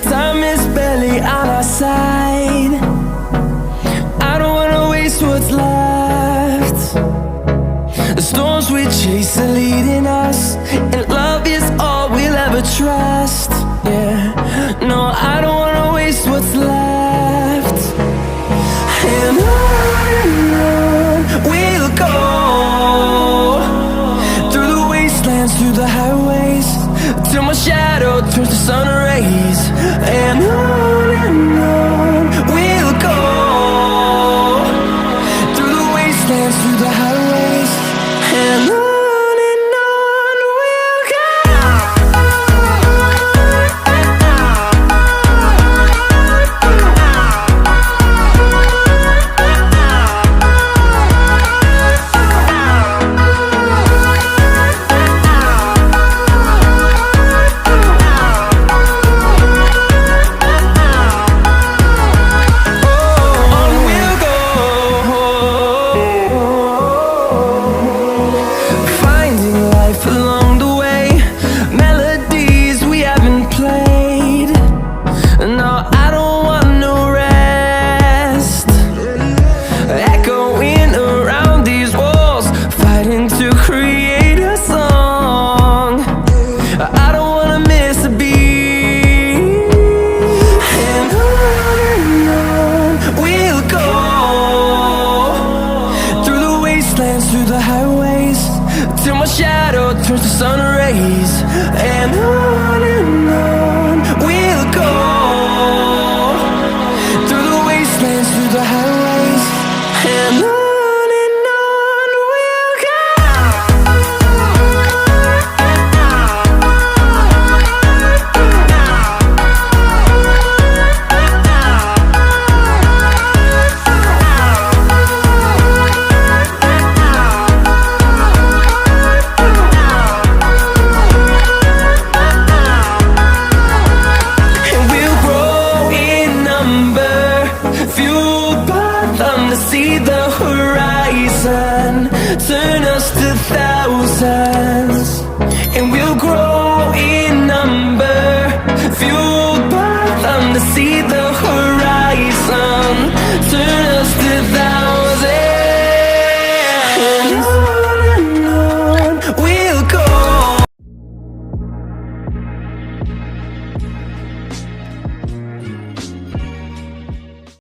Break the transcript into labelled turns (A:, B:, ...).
A: Time is barely on our side. I don't wanna waste what's left. The storms we chase are leading us, and love is all we'll ever trust. Yeah, no, I don't wanna waste what's left. And on we'll go, through the wastelands, through the highways, till my shadow turns to sun rays. And on we'll go, through the wastelands, through the highways, and on we'll go. Through the highways, till my shadow turns to sun rays. And on we'll go, through the wastelands, through the highways, and on we'll go. To see the horizon turn us to thousands, and we'll grow in number, fueled by them to see the horizon.